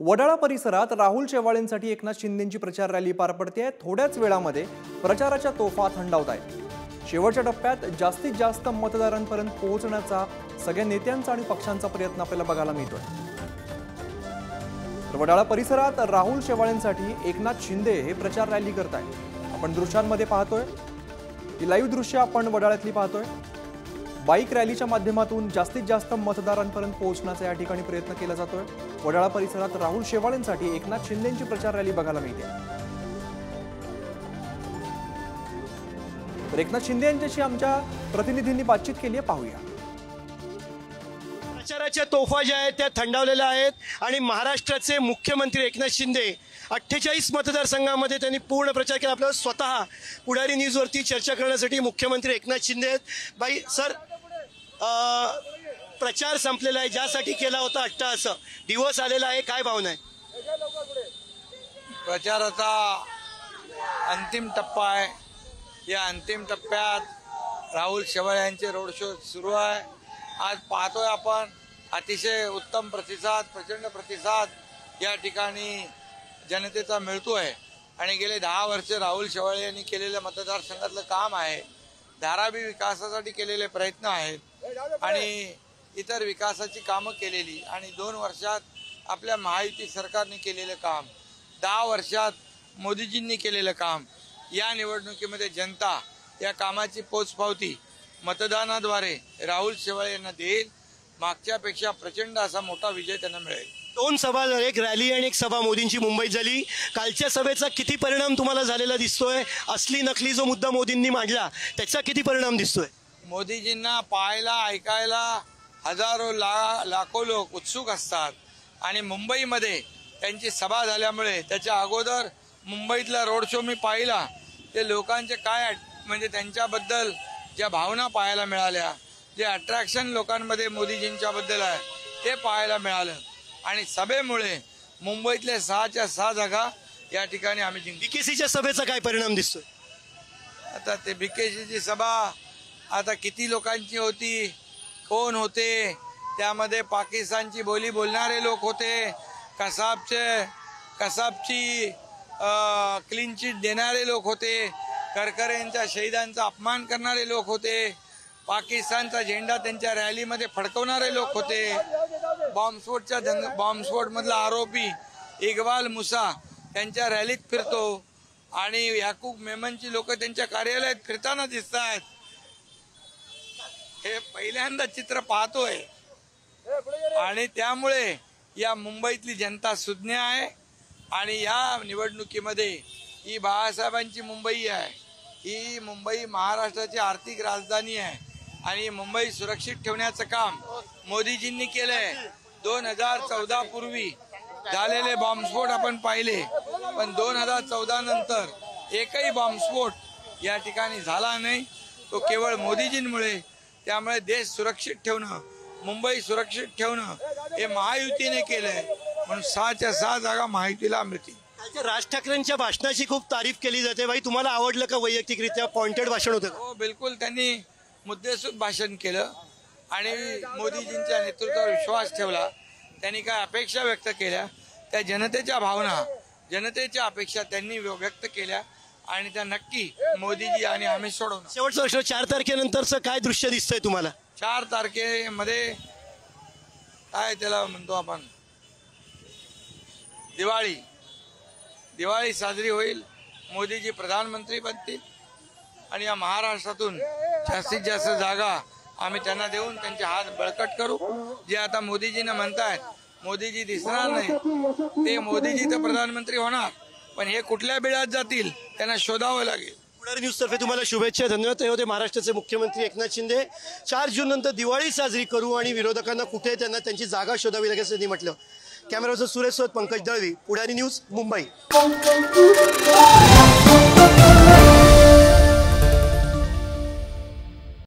वडाळा परिसरात राहुल शेवाळेंसाठी एकनाथ शिंदेंची प्रचार रॅली पार पडते आहे। थोड्याच वेळामध्ये प्रचाराच्या तोफा थंडावत आहेत। शेवटच्या टप्प्यात जास्तीत जास्त मतदारांपर्यंत पोहोचण्याचा सगळ्या नेत्यांचा आणि पक्षांचा प्रयत्न आपल्याला बघायला मिळतोय। वडाळा परिसरात राहुल शेवाळेंसाठी एकनाथ शिंदे हे प्रचार रॅली करतायत। आपण दृश्यांमध्ये पाहतोय, ही लाईव्ह दृश्य आपण वडाळ्यातली पाहतोय। बाईक रॅलीच्या माध्यमातून जास्तीत जास्त मतदारांपर्यंत पोहोचण्याचा या ठिकाणी प्रयत्न केला जातोय। वडाळा परिसरात राहुल शेवाळेंसाठी एकनाथ शिंदेंची प्रचार रॅली बघायला मिळते। तर एकनाथ शिंदे यांच्याशी आमच्या प्रतिनिधींनी बातचीत केली आहे, पाहूया। प्रचाराच्या तोफा ज्या आहेत त्या थंडावलेल्या आहेत आणि महाराष्ट्राचे मुख्यमंत्री एकनाथ शिंदे 48 मतदारसंघामध्ये त्यांनी पूर्ण प्रचार केला। आपल्याला स्वतः पुढारी न्यूजवरती चर्चा करण्यासाठी मुख्यमंत्री एकनाथ शिंदे आहेत। बाई सर, प्रचार संपलेला आहे, ज्यासाठी केला होता अट्टाहास, दिवस आलेला आहे, काय भावना आहे? प्रचाराचा अंतिम टप्पा आहे। या अंतिम टप्प्यात राहुल शेवाळे यांचे रोड शो सुरू आहे। आज पाहतोय आपण अतिशय उत्तम प्रतिसाद, प्रचंड प्रतिसाद या ठिकाणी जनतेचा मिळतोय आणि गेले 10 वर्ष राहुल शेवाळे यांनी केलेल्या मतदारसंघातलं काम आहे, धारावी विकासासाठी केलेले प्रयत्न आहेत आणि इतर विकासाची कामं केलेली आणि 2 वर्षात आपल्या महायुती सरकारने केलेलं काम, 10 वर्षात मोदीजींनी केलेलं काम, या निवडणुकीमध्ये जनता या कामाची पोचपावती मतदानाद्वारे राहुल शेवाळे यांना देईल। मागच्यापेक्षा प्रचंड असा मोठा विजय त्यांना मिळेल। 2 सभा, एक रॅली आणि एक सभा मोदींची मुंबईत झाली। कालच्या सभेचा किती परिणाम तुम्हाला झालेला दिसतोय? असली नकली जो मुद्दा मोदींनी मांडला त्याचा किती परिणाम दिसतोय? मोदीजींना पाहायला ऐकायला हजारो लाखो लोक उत्सुक असतात आणि मुंबईमध्ये त्यांची सभा झाल्यामुळे त्याच्या अगोदर मुंबईतला रोड शो मी पाहिला, ते लोकांचे काय म्हणजे त्यांच्याबद्दल ज्या भावना पाहायला मिळाल्या, जे अट्रॅक्शन लोकांमध्ये मोदीजींच्या बद्दल आहे ते पाहायला मिळालं आणि सभेमुळे मुंबईतले 6च्या 6 जागा या ठिकाणी आम्ही जिंकलो। बीकेसीच्या सभेचा काय परिणाम दिसतोय? आता ते बीकेसीची सभा आता किती लोकांची होती, कोण होते, त्यामध्ये पाकिस्तानची बोली बोलणारे लोक होते, कसाबची क्लीन चिट देणारे लोक होते, करकरेंच्या शहीदांचा अपमान करणारे लोक होते, पाकिस्तानचा झेंडा त्यांच्या रॅलीमध्ये फडकवणारे लोक होते, बॉम्बस्फोट मधला आरोपी इकबाल मुसा त्यांच्या रॅलीत फिरतो आणि याकूब मेमनची लोक त्यांच्या कार्यालयात फिरताना दिसत आहेत। हे पहिल्यांदा चित्र पाहतोय आणि त्यामुळे या मुंबईतली जनता सुज्ञ आहे आणि या निवडणुकीमध्ये ही बाळासाहेबांची मुंबई आहे, ही मुंबई महाराष्ट्राची आर्थिक राजधानी आहे आणि मुंबई सुरक्षित ठेवण्याचं काम मोदीजींनी केलंय। 2014 पूर्वी झालेले बॉम्बस्फोट आपण पाहिले, पण 2014 नंतर एकही बॉम्बस्फोट या ठिकाणी झाला नाही, तो केवळ मोदीजींमुळे। त्यामुळे देश सुरक्षित ठेवणं, मुंबई सुरक्षित ठेवणं हे महायुतीने केलंय, म्हणून 6च्या 6 जागा महायुतीला मिळतील। राज ठाकरेंच्या भाषणाची खूप तारीफ केली जाते, बाई तुम्हाला आवडलं का? वैयक्तिकरित्या पॉइंटेड भाषण होतं? हो, बिलकुल, त्यांनी मुद्देसूद भाषण केलं आणि मोदीजींच्या नेतृत्वावर विश्वास ठेवला। त्यांनी काय अपेक्षा व्यक्त केल्या, त्या जनतेच्या भावना, जनतेच्या अपेक्षा त्यांनी व्यक्त केल्या आणि त्या नक्की मोदीजी आणि आम्ही सोडवणार। शेवटचं वर्ष 4 तारखेनंतरचं काय दृश्य दिसतंय तुम्हाला? 4 तारखेमध्ये काय त्याला म्हणतो आपण, दिवाळी साजरी होईल, मोदीजी प्रधानमंत्री बनतील आणि या महाराष्ट्रातून जास्तीत जास्त जागा आम्ही त्यांना देऊन त्यांचे हात बळकट करू। जे आता मोदीजींना म्हणतायत मोदीजी दिसणार नाही, ते मोदीजी तर प्रधानमंत्री होणार, पण हे कुठल्या बिळात जातील त्यांना शोधावं लागेल। पुढारी न्यूज तर्फे तुम्हाला शुभेच्छा, धन्यवाद। ते होते महाराष्ट्राचे मुख्यमंत्री एकनाथ शिंदे। 4 जून नंतर दिवाळी साजरी करू आणि विरोधकांना कुठे त्यांना त्यांची जागा शोधावी लागेल असं त्यांनी म्हटलं। कॅमेराचं सुरेश सोबत पंकज दळवी, पुढारी न्यूज, मुंबई।